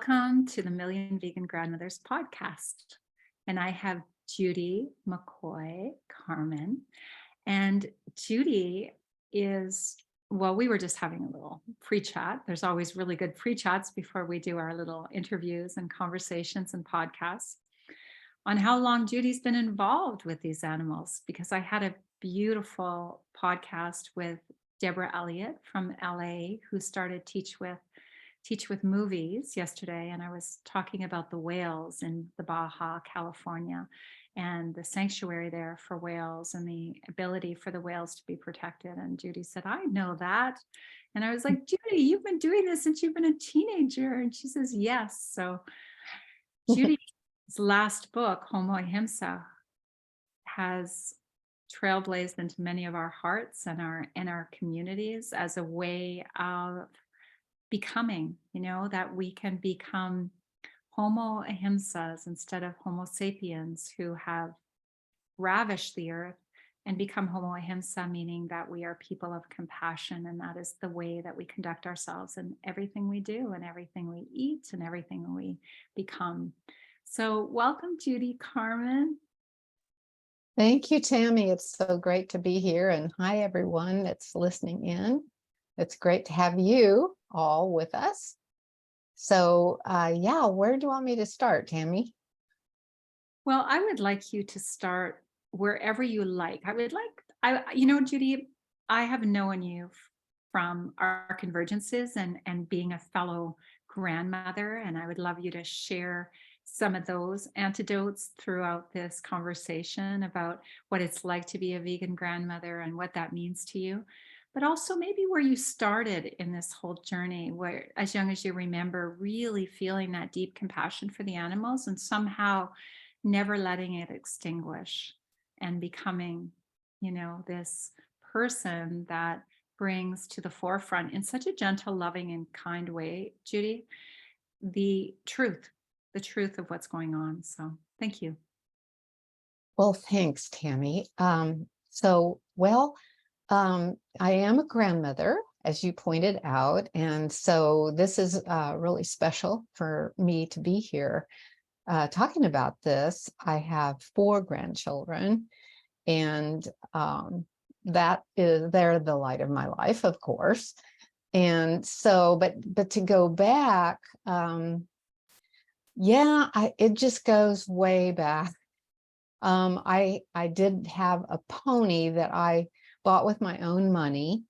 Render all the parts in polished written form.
Welcome to the Million Vegan Grandmothers podcast. And I have Judy McCoy Carmen. And Judy is, well, we were just having a little pre-chat. There's always really good pre-chats before we do our little interviews and conversations and podcasts on how long Judy's been involved with these animals, because I had a beautiful podcast with Deborah Elliott from LA, who started Teach with Movies yesterday, and I was talking about the whales in the Baja, California, and the sanctuary there for whales and the ability for the whales to be protected. And Judy said, I know that. And I was like, Judy, you've been doing this since you've been a teenager. And she says, yes. So Judy's last book, Homo Ahimsa, has trailblazed into many of our hearts and our communities as a way of becoming, that we can become Homo Ahimsas instead of Homo sapiens who have ravished the earth, and become Homo Ahimsa, meaning that we are people of compassion. And that is the way that we conduct ourselves in everything we do and everything we eat and everything we become. So welcome, Judy Carmen. Thank you, Tammy. It's so great to be here. And hi, everyone that's listening in. It's great to have you all with us. So yeah, where do you want me to start, Tammy? Well, I would like you to start wherever you like. Judy, I have known you from our convergences and being a fellow grandmother, and I would love you to share some of those antidotes throughout this conversation about what it's like to be a vegan grandmother and what that means to you. But also maybe where you started in this whole journey, where as young as you remember, really feeling that deep compassion for the animals and somehow never letting it extinguish and becoming, this person that brings to the forefront in such a gentle, loving, and kind way, Judy, the truth of what's going on. So thank you. Well, thanks, Tammy. I am a grandmother, as you pointed out, and so this is really special for me to be here talking about this. I have 4 grandchildren, and they're the light of my life, of course. And so, but to go back, it just goes way back. I did have a pony that I bought with my own money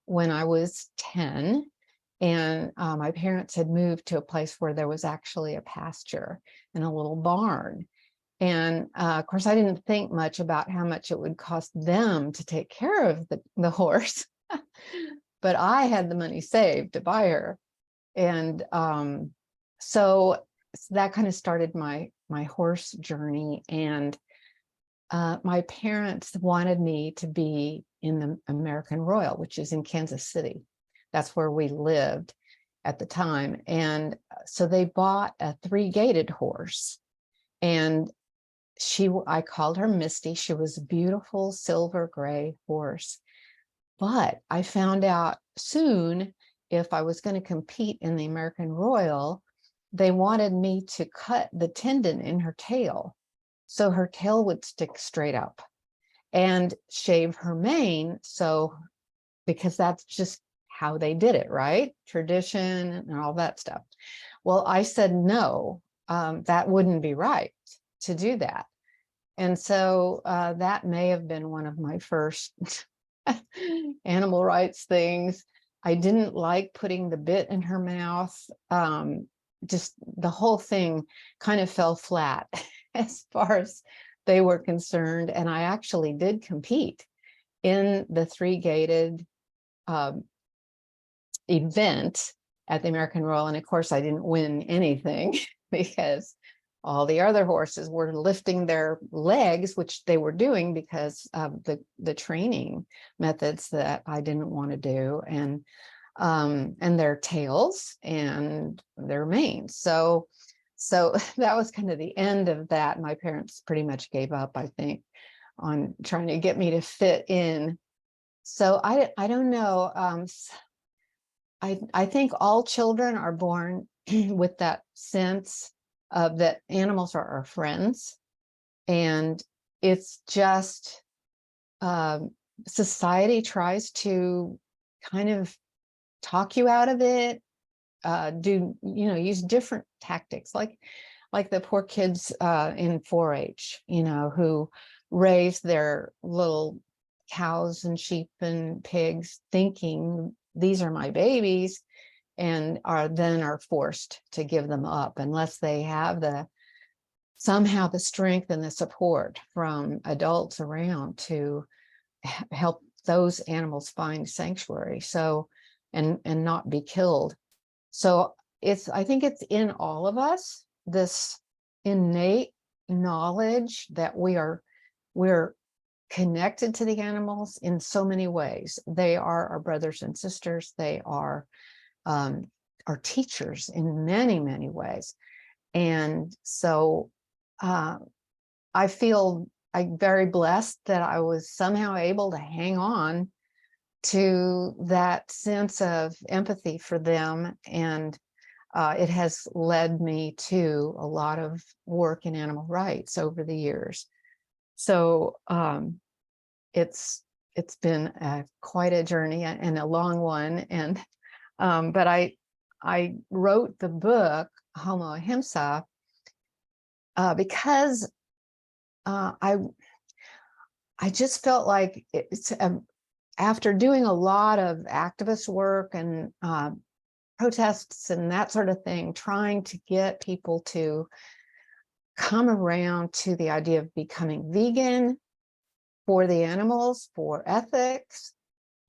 when I was 10, and my parents had moved to a place where there was actually a pasture and a little barn. And of course, I didn't think much about how much it would cost them to take care of the horse, but I had the money saved to buy her. And so that kind of started my horse journey. And my parents wanted me to be in the American Royal, which is in Kansas City. That's where we lived at the time. And so they bought a 3-gated horse, and I called her Misty. She was a beautiful silver gray horse. But I found out soon, if I was going to compete in the American Royal, they wanted me to cut the tendon in her tail, so her tail would stick straight up, and shave her mane. So, because that's just how they did it, right? Tradition and all that stuff. Well, I said, no, that wouldn't be right to do that. And so that may have been one of my first animal rights things. I didn't like putting the bit in her mouth. Just the whole thing kind of fell flat as far as they were concerned. And I actually did compete in the 3-gated event at the American Royal. And of course, I didn't win anything because all the other horses were lifting their legs, which they were doing because of the training methods that I didn't want to do, and their tails and their manes. So that was kind of the end of that. My parents pretty much gave up, I think, on trying to get me to fit in. So I don't know. I think all children are born with that sense of that animals are our friends. And it's just society tries to kind of talk you out of it, use different tactics, like the poor kids in 4-H, who raise their little cows and sheep and pigs thinking these are my babies, and are forced to give them up unless they have somehow the strength and the support from adults around to help those animals find sanctuary, and not be killed. So I think it's in all of us, this innate knowledge that we're connected to the animals in so many ways. They are our brothers and sisters. They are our teachers in many, many ways. And so I feel very blessed that I was somehow able to hang on to that sense of empathy for them. And it has led me to a lot of work in animal rights over the years. So it's been quite a journey and a long one. And but I wrote the book Homo Ahimsa because I just felt like it's after doing a lot of activist work and protests and that sort of thing, trying to get people to come around to the idea of becoming vegan for the animals, for ethics,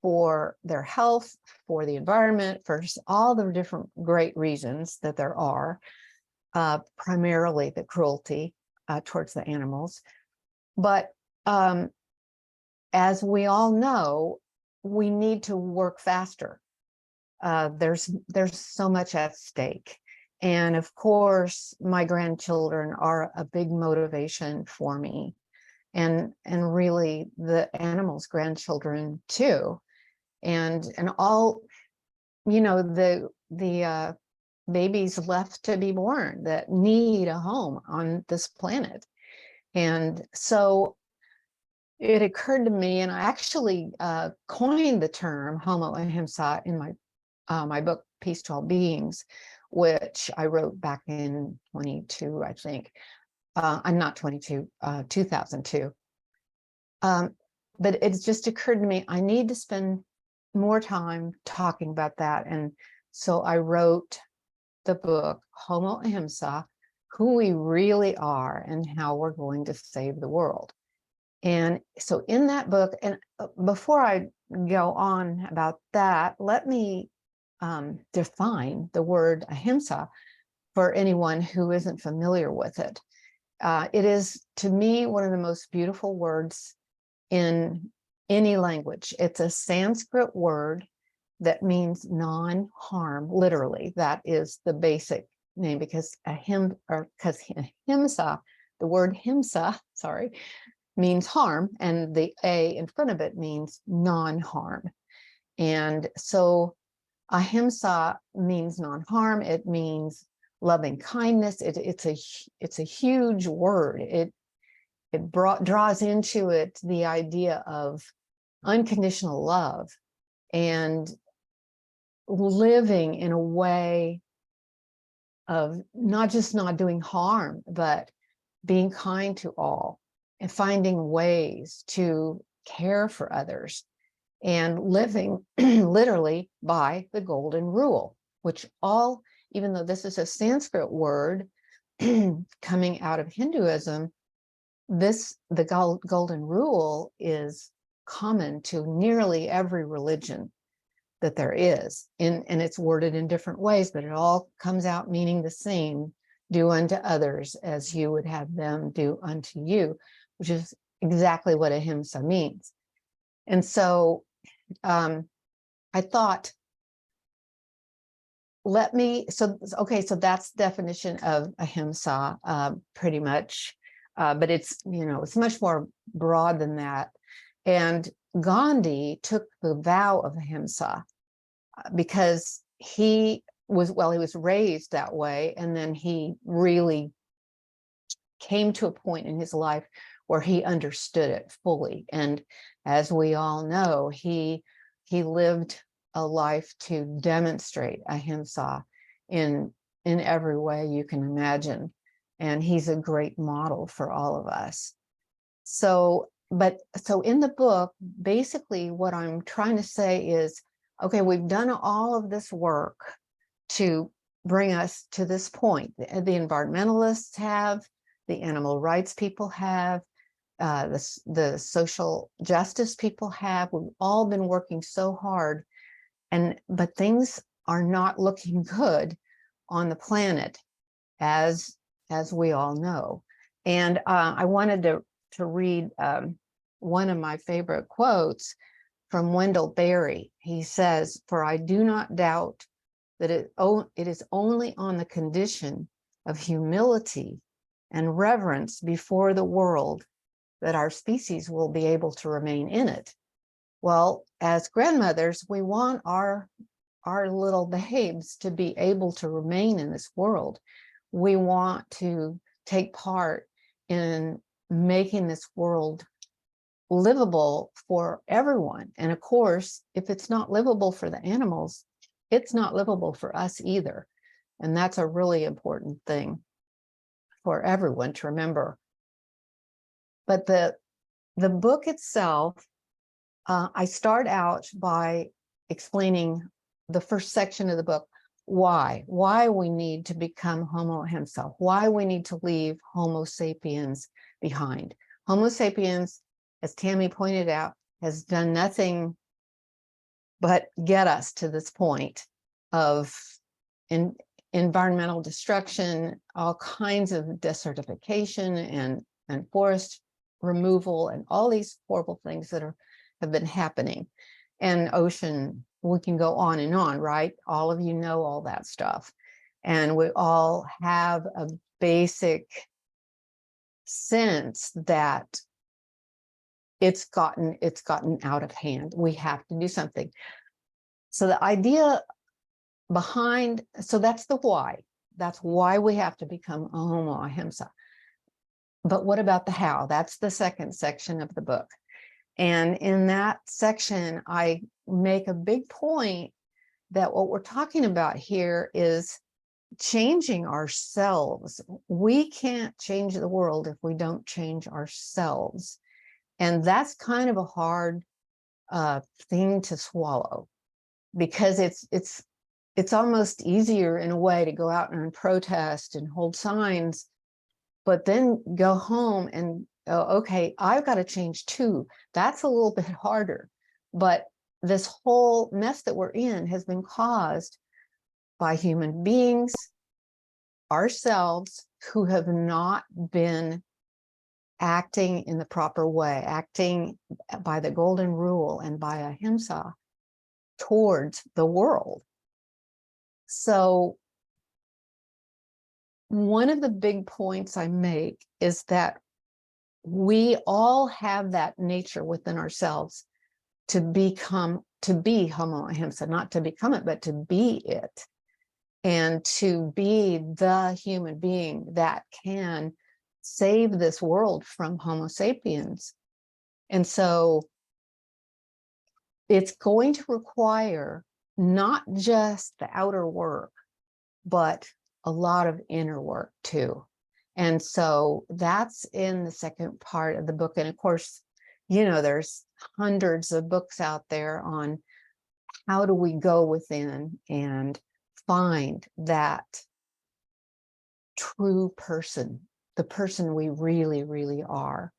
for their health, for the environment, for all the different great reasons that there are, primarily the cruelty towards the animals. But as we all know, we need to work faster. There's so much at stake. And of course, my grandchildren are a big motivation for me, and really the animals' grandchildren too. And all, the babies left to be born that need a home on this planet. And so it occurred to me, and I actually coined the term Homo Ahimsa in my book, Peace to All Beings, which I wrote back in 22, I think. I'm not 22, 2002. But it's just occurred to me, I need to spend more time talking about that. And so I wrote the book, Homo Ahimsa, Who We Really Are and How We're Going to Save the World. And so in that book, and before I go on about that, let me define the word ahimsa for anyone who isn't familiar with it. It is, to me, one of the most beautiful words in any language. It's a Sanskrit word that means non-harm, literally. That is the basic name, because ahimsa, the word himsa, means harm, and the A in front of it means non-harm. And so ahimsa means non-harm. It means loving kindness. It's a huge word. It draws into it the idea of unconditional love and living in a way of not just not doing harm, but being kind to all and finding ways to care for others and living literally by the golden rule, which even though this is a Sanskrit word coming out of Hinduism, the golden rule is common to nearly every religion that there is, and it's worded in different ways, but it all comes out meaning the same: do unto others as you would have them do unto you, which is exactly what ahimsa means. And so I thought, so that's the definition of ahimsa, pretty much, but it's much more broad than that. And Gandhi took the vow of ahimsa because he he was raised that way, and then he really came to a point in his life where he understood it fully. And as we all know, he lived a life to demonstrate ahimsa in every way you can imagine. And he's a great model for all of us. So in the book, basically what I'm trying to say is, okay, we've done all of this work to bring us to this point. The environmentalists have, the animal rights people have, the social justice people have. We've all been working so hard, but things are not looking good on the planet, as we all know. And I wanted to read one of my favorite quotes from Wendell Berry. He says, "For I do not doubt that it is only on the condition of humility and reverence before the world that our species will be able to remain in it." Well, as grandmothers, we want our little babes to be able to remain in this world. We want to take part in making this world livable for everyone. And of course, if it's not livable for the animals, it's not livable for us either. And that's a really important thing for everyone to remember. But the book itself, I start out by explaining the first section of the book, why we need to become Homo Ahimsa, why we need to leave Homo sapiens behind. Homo sapiens, as Tammy pointed out, has done nothing but get us to this point of environmental destruction, all kinds of desertification and forest removal, and all these horrible things that have been happening. And ocean, we can go on and on, right? All of you know all that stuff. And we all have a basic sense that it's gotten out of hand. We have to do something. So the idea behind, so that's the why. That's why we have to become a Homo Ahimsa. But what about the how? That's the second section of the book. And in that section, I make a big point that what we're talking about here is changing ourselves. We can't change the world if we don't change ourselves. And that's kind of a hard thing to swallow, because it's almost easier in a way to go out and protest and hold signs, but then go home and go, okay, I've got to change too. That's a little bit harder. But this whole mess that we're in has been caused by human beings, ourselves, who have not been acting in the proper way, acting by the golden rule and by ahimsa towards the world. So one of the big points I make is that we all have that nature within ourselves to be Homo Ahimsa, not to become it, but to be it, and to be the human being that can save this world from Homo sapiens. And so it's going to require not just the outer work, but a lot of inner work too. And so that's in the second part of the book. And of course, you know, there's hundreds of books out there on how do we go within and find that true person, the person we really, really are,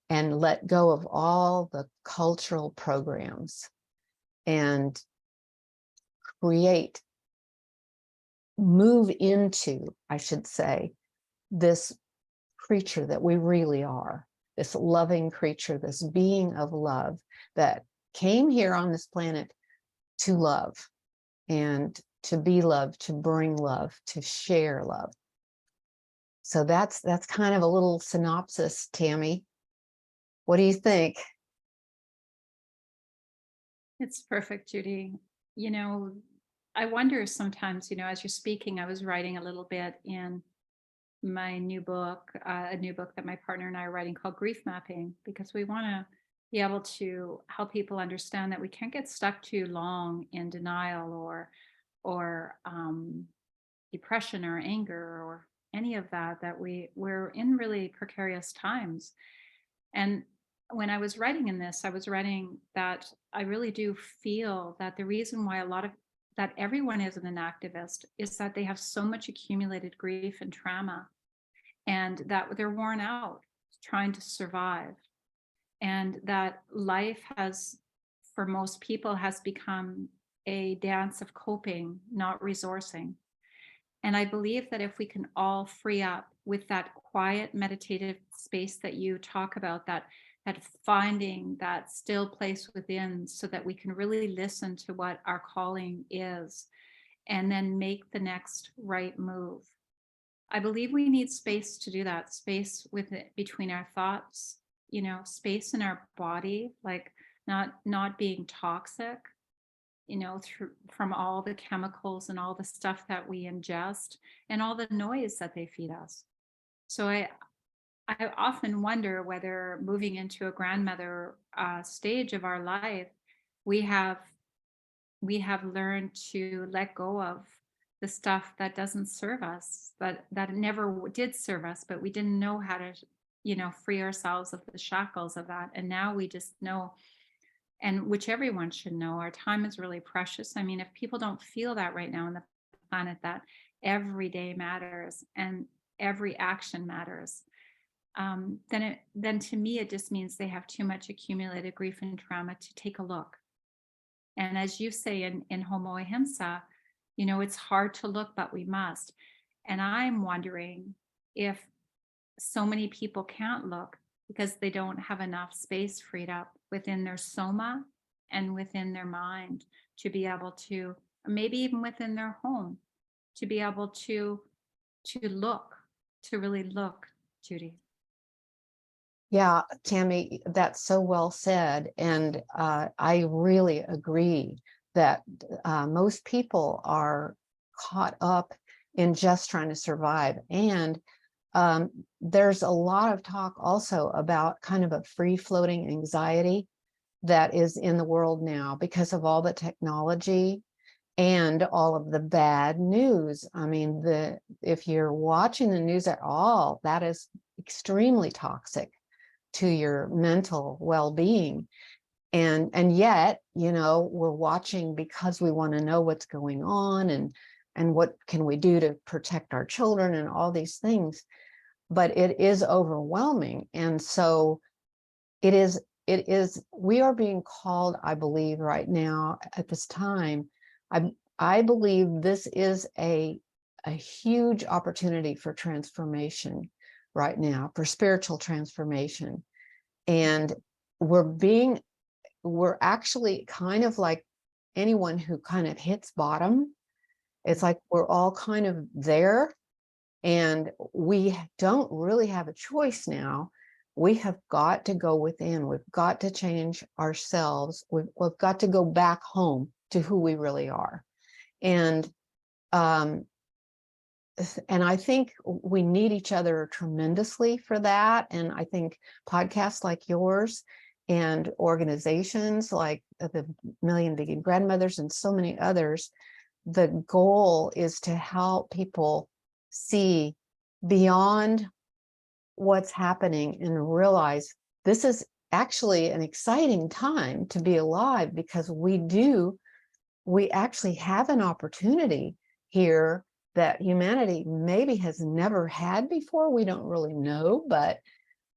and let go of all the cultural programs and move into, I should say, this creature that we really are, this loving creature, this being of love that came here on this planet to love and to be loved, to bring love, to share love. So that's kind of a little synopsis, Tammy. What do you think? It's perfect, Judy. You know, I wonder sometimes, as you're speaking, I was writing a little bit in my new book, a new book that my partner and I are writing called Grief Mapping, because we want to be able to help people understand that we can't get stuck too long in denial or depression or anger or any of that, that we're in really precarious times. And when I was writing in this, I was writing that I really do feel that the reason why that everyone isn't an activist is that they have so much accumulated grief and trauma, and that they're worn out trying to survive. And that life has, for most people, has become a dance of coping, not resourcing. And I believe that if we can all free up with that quiet meditative space that you talk about, that finding that still place within, so that we can really listen to what our calling is and then make the next right move. I believe we need space to do that, space with it between our thoughts, space in our body, like not being toxic, through from all the chemicals and all the stuff that we ingest and all the noise that they feed us. So I often wonder whether moving into a grandmother stage of our life, we have we have learned to let go of the stuff that doesn't serve us, that never did serve us, but we didn't know how to, free ourselves of the shackles of that. And now we just know, and which everyone should know, our time is really precious. I mean, if people don't feel that right now on the planet, that every day matters and every action matters, then to me it just means they have too much accumulated grief and trauma to take a look. And as you say in Homo Ahimsa, it's hard to look, but we must. And I'm wondering if so many people can't look because they don't have enough space freed up within their soma and within their mind to be able to, maybe even within their home, to be able to look, to really look, Judy. Yeah, Tammy, that's so well said. And I really agree that most people are caught up in just trying to survive. And there's a lot of talk also about kind of a free-floating anxiety that is in the world now because of all the technology and all of the bad news. I mean, if you're watching the news at all, that is extremely toxic to your mental well-being. And yet, we're watching because we want to know what's going on and what can we do to protect our children and all these things. But it is overwhelming. And so it is, we are being called, I believe right now at this time, I believe this is a huge opportunity for transformation right now, for spiritual transformation. And we're actually kind of like anyone who kind of hits bottom. It's like we're all kind of there, and we don't really have a choice now. We have got to go within. We've got to change ourselves. We've got to go back home to who we really are. And I think we need each other tremendously for that. And I think podcasts like yours and organizations like the Million Vegan Grandmothers and so many others, the goal is to help people see beyond what's happening and realize this is actually an exciting time to be alive, because we actually have an opportunity here that humanity maybe has never had before. We don't really know, but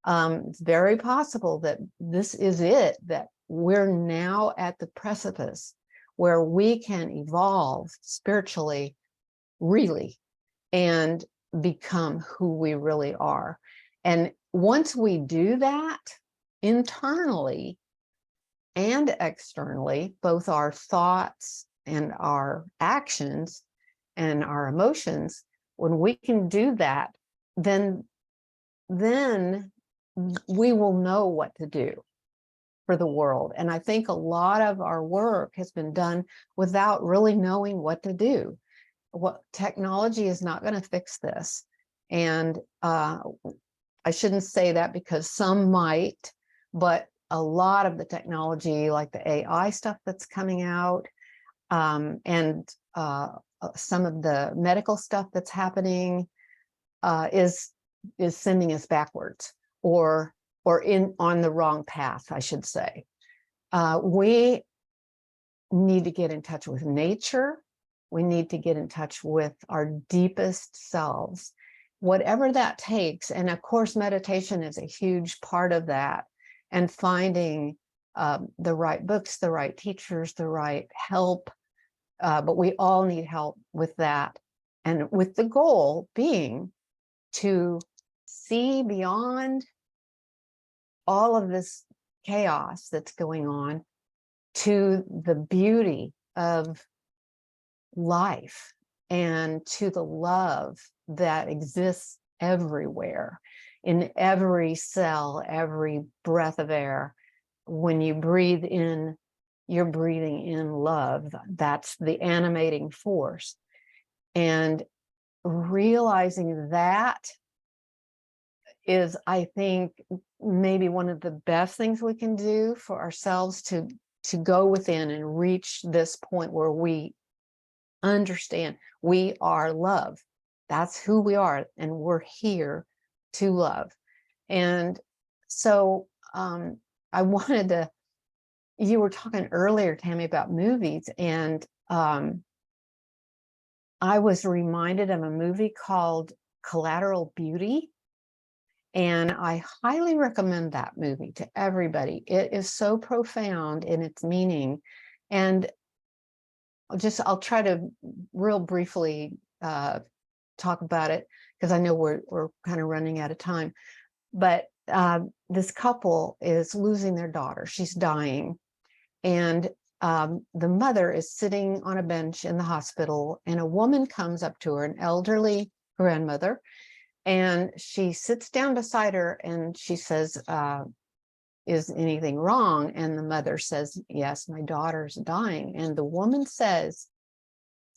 it's very possible that this is it, that we're now at the precipice where we can evolve spiritually, really, and become who we really are. And once we do that internally and externally, both our thoughts and our actions and our emotions, when we can do that, then we will know what to do. for the world. And I think a lot of our work has been done without really knowing what to do. What technology is not going to fix this. And I shouldn't say that because some might, but a lot of the technology, like the AI stuff that's coming out, and some of the medical stuff that's happening, is sending us backwards, or on the wrong path, I should say. We need to get in touch with nature. We need to get in touch with our deepest selves, whatever that takes. And of course, meditation is a huge part of that, and finding the right books, the right teachers, the right help. But we all need help with that. And with the goal being to see beyond all of this chaos that's going on to the beauty of life and to the love that exists everywhere, in every cell, every breath of air. When you breathe in, you're breathing in love. That's the animating force. And realizing that is, I think, maybe one of the best things we can do for ourselves, to go within and reach this point where we understand we are love. That's who we are, and we're here to love. And so I wanted to, you were talking earlier, Tammy, about movies, and I was reminded of a movie called Collateral Beauty. And I highly recommend that movie to everybody. It is so profound in its meaning. And I'll try to real briefly talk about it, because I know we're kind of running out of time. But this couple is losing their daughter. She's dying. And the mother is sitting on a bench in the hospital, and a woman comes up to her, an elderly grandmother, and she sits down beside her and she says, is anything wrong? And the mother says, yes, my daughter's dying. And the woman says,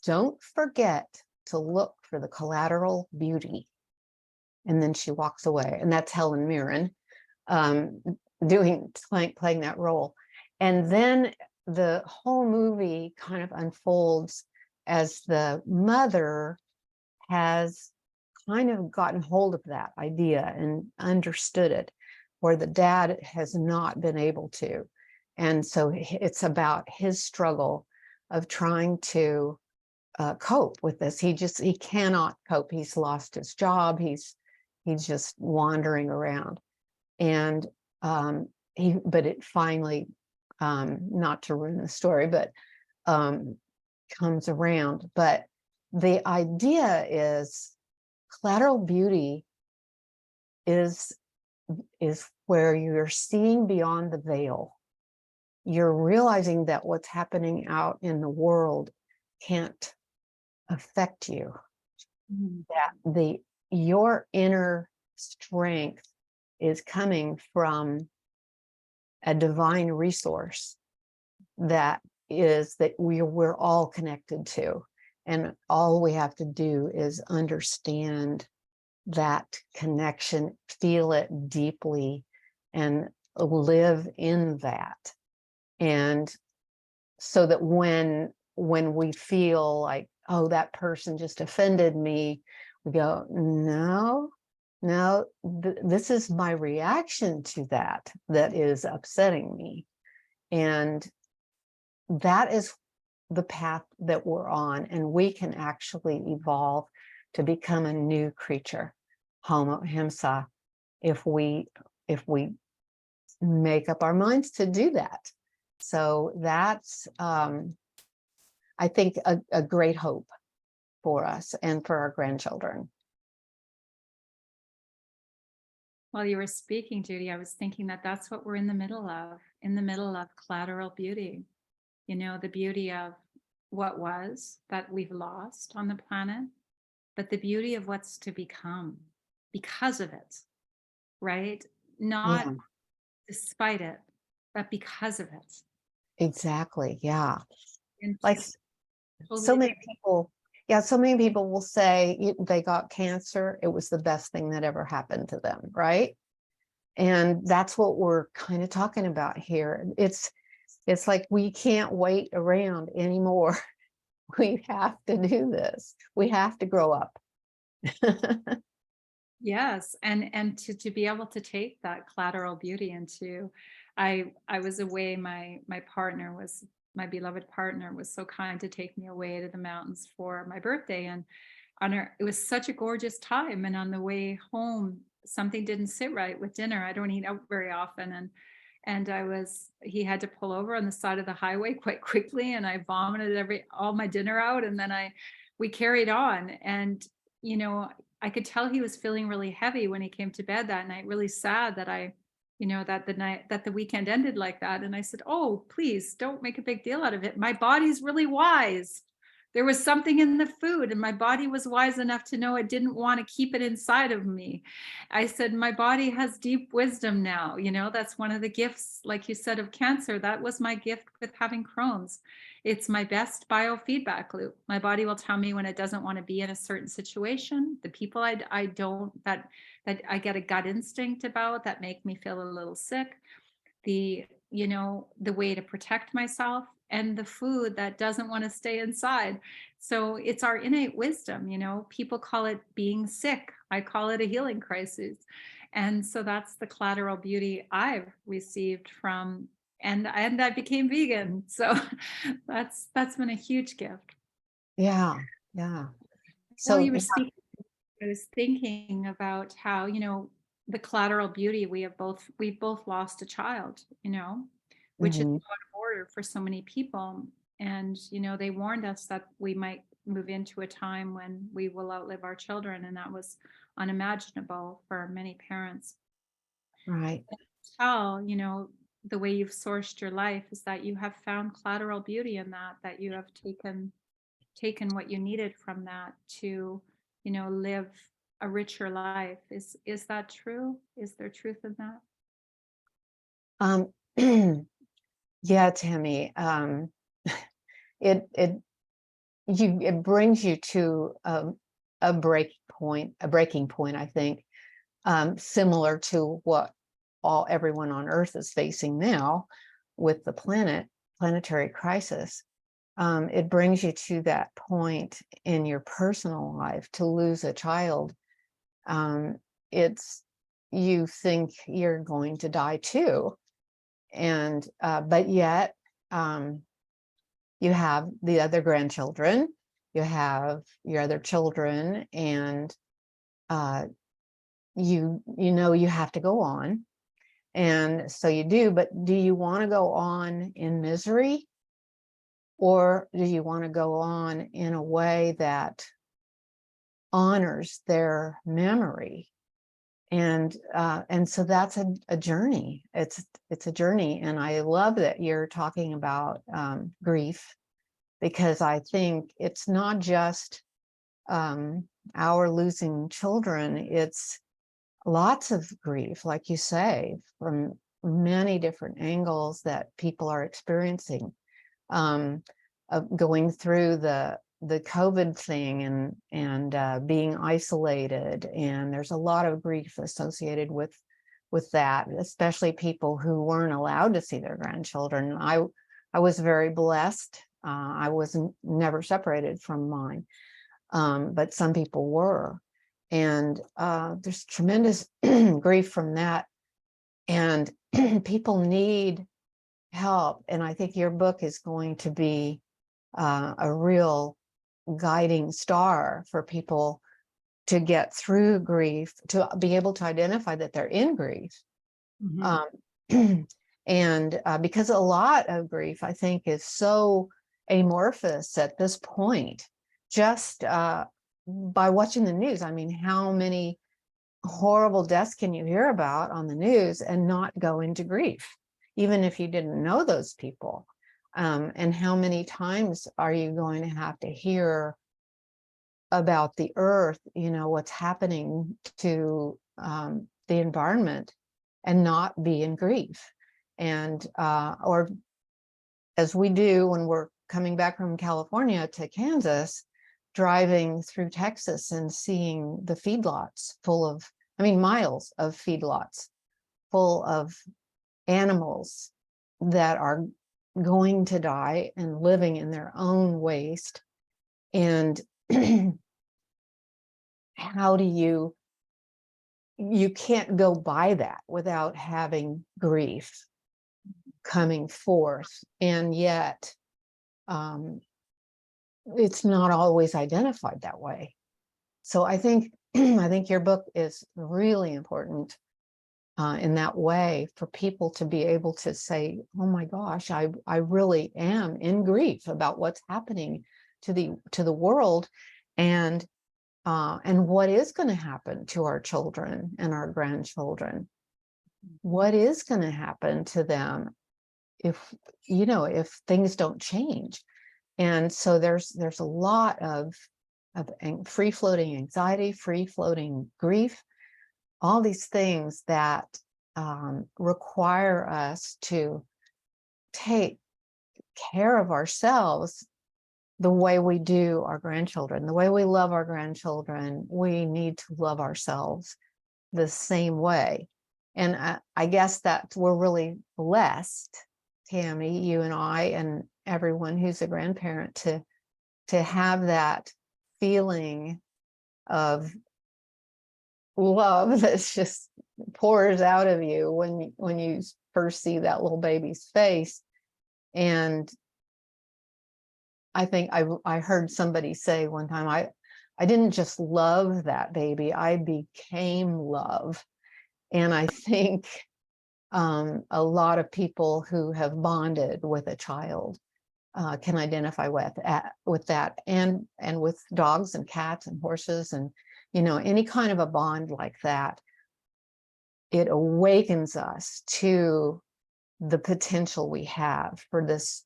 don't forget to look for the collateral beauty. And then she walks away. And that's Helen Mirren playing that role. And then the whole movie kind of unfolds as the mother has kind of gotten hold of that idea and understood it, where the dad has not been able to. And so it's about his struggle of trying to cope with this. He cannot cope. He's lost his job. He's just wandering around. And but it finally, not to ruin the story, but comes around. But the idea is, collateral beauty is where you're seeing beyond the veil. You're realizing that what's happening out in the world can't affect you. That your inner strength is coming from a divine resource that we're all connected to. And all we have to do is understand that connection, feel it deeply, and live in that. And so that when we feel like, oh, that person just offended me, we go, no, this is my reaction to that is upsetting me. And that is the path that we're on, and we can actually evolve to become a new creature, Homo Ahimsa, if we make up our minds to do that. So that's, I think, a great hope for us and for our grandchildren. While you were speaking, Judy, I was thinking that that's what we're in the middle of collateral beauty. You know, the beauty of what was that we've lost on the planet, but the beauty of what's to become because of it, right? Not despite it, but because of it. Exactly. Yeah. And Like so totally, many people, yeah, so many people will say they got cancer. It was the best thing that ever happened to them, right? And that's what we're kind of talking about here. It's like we can't wait around anymore. We have to do this. We have to grow up. yes. And to be able to take that collateral beauty into, I was away, my partner was, my beloved partner was so kind to take me away to the mountains for my birthday. And it was such a gorgeous time. And on the way home, something didn't sit right with dinner. I don't eat out very often. And he had to pull over on the side of the highway quite quickly. And I vomited all my dinner out. And then we carried on. And, you know, I could tell he was feeling really heavy when he came to bed that night, really sad that that the weekend ended like that. And I said, "Oh, please don't make a big deal out of it. My body's really wise. There was something in the food, and my body was wise enough to know it didn't want to keep it inside of me." I said, "My body has deep wisdom now. That's one of the gifts, like you said, of cancer. That was my gift with having Crohn's. It's my best biofeedback loop. My body will tell me when it doesn't want to be in a certain situation. The people I don't, that I get a gut instinct about that make me feel a little sick, the way to protect myself, and the food that doesn't want to stay inside." So it's our innate wisdom. People call it being sick. I call it a healing crisis. And so that's the collateral beauty I've received from, and I became vegan. So that's been a huge gift. Yeah. Yeah. While So you were speaking, I was thinking about how, the collateral beauty, we've both lost a child, which is mhm, out of order for so many people. And, they warned us that we might move into a time when we will outlive our children. And that was unimaginable for many parents. right. Tell, the way you've sourced your life is that you have found collateral beauty in that you have taken what you needed from that to, live a richer life. Is that true? Is there truth in that? Um, yeah, Tammy. It it brings you to a breaking point, I think, similar to what everyone on Earth is facing now with the planetary crisis. It brings you to that point in your personal life to lose a child. It's You think you're going to die too, and but yet you have the other grandchildren, you have your other children, and uh, you have to go on, and so you do. But do you want to go on in misery, or do you want to go on in a way that honors their memory? And so that's a journey. It's a journey, and I love that you're talking about grief, because I think it's not just our losing children, it's lots of grief, like you say, from many different angles that people are experiencing, going through the COVID thing, and being isolated, and there's a lot of grief associated with that, especially people who weren't allowed to see their grandchildren. I was very blessed. I was never separated from mine, but some people were, and there's tremendous grief from that, and people need help. And I think your book is going to be a real guiding star for people to get through grief, to be able to identify that they're in grief. Mhm. Um, and because a lot of grief, I think, is so amorphous at this point, just by watching the news. I mean, how many horrible deaths can you hear about on the news and not go into grief, even if you didn't know those people? And how many times are you going to have to hear about the earth, what's happening to the environment, and not be in grief? and or as we do when we're coming back from California to Kansas, driving through Texas and seeing the feedlots full of, I mean, miles of feedlots full of animals that are going to die and living in their own waste. And how do you can't go by that without having grief coming forth. And yet it's not always identified that way. So I think I think your book is really important in that way, for people to be able to say, oh my gosh, I really am in grief about what's happening to the world, and what is going to happen to our children and our grandchildren. What is going to happen to them if, if things don't change? And so there's a lot of free floating anxiety, free floating grief, all these things that require us to take care of ourselves the way we do our grandchildren, the way we love our grandchildren. We need to love ourselves the same way. And I guess that we're really blessed, Tammy, you and I, and everyone who's a grandparent, to have that feeling of love that's just pours out of you when you first see that little baby's face. And I think I heard somebody say one time, I didn't just love that baby, I became love. And I think a lot of people who have bonded with a child can identify with that, and with dogs and cats and horses, and any kind of a bond like that. It awakens us to the potential we have for this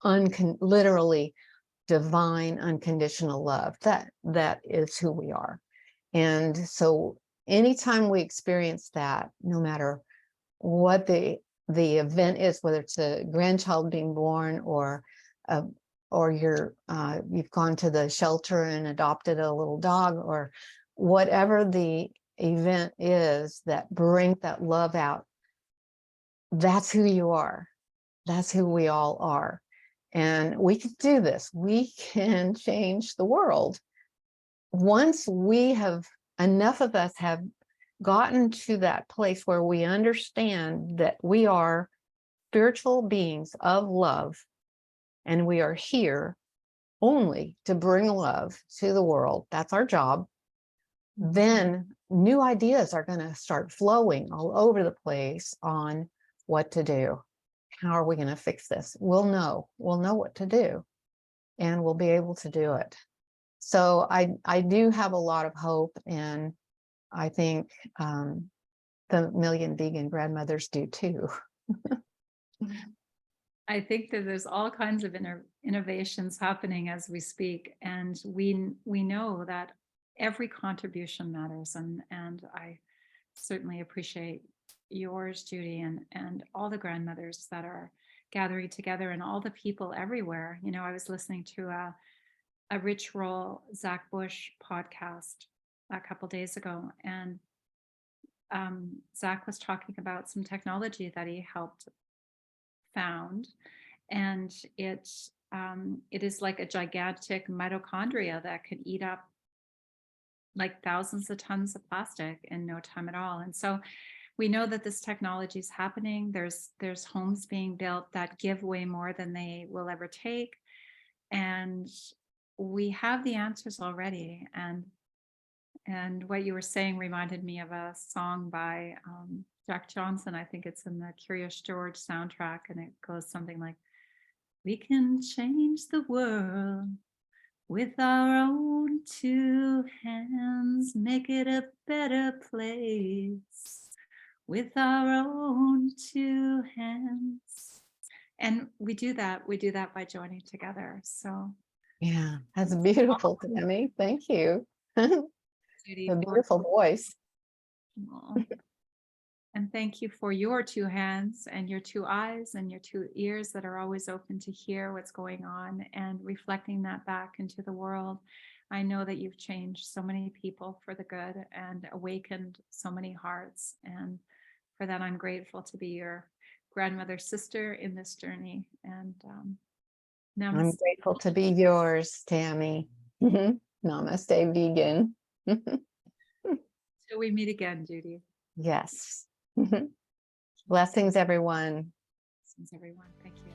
literally divine unconditional love. That is who we are. And so anytime we experience that, no matter what the event is, whether it's a grandchild being born, or you've gone to the shelter and adopted a little dog, or whatever the event is that brings that love out, that's who you are. That's who we all are. And we can do this. We can change the world. Once enough of us have gotten to that place where we understand that we are spiritual beings of love, and we are here only to bring love to the world, that's our job, then new ideas are going to start flowing all over the place on what to do. How are we going to fix this? We'll know what to do, and we'll be able to do it. So I do have a lot of hope, and I think the million vegan grandmothers do too. I think that there's all kinds of innovations happening as we speak, and we know that every contribution matters, and I certainly appreciate yours, Judy, and all the grandmothers that are gathering together, and all the people everywhere. I was listening to a Rich Roll Zach Bush podcast a couple days ago, and Zach was talking about some technology that he helped found, and it is like a gigantic mitochondria that could eat up like thousands of tons of plastic in no time at all. And so we know that this technology is happening. There's homes being built that give way more than they will ever take, and we have the answers already. And what you were saying reminded me of a song by Jack Johnson. I think it's in the Curious George soundtrack, and it goes something like, "We can change the world with our own two hands, make it a better place with our own two hands." And we do that by joining together. So Yeah, that's beautiful, Tammy. Thank you. Judy, A beautiful voice. And thank you for your two hands and your two eyes and your two ears that are always open to hear what's going on and reflecting that back into the world. I know that you've changed so many people for the good and awakened so many hearts. And for that, I'm grateful to be your grandmother's sister in this journey. And I'm namaste. grateful to be yours, Tammy. Namaste, vegan. Till we meet again, Judy. Yes. Blessings, everyone. Blessings, everyone. Thank you.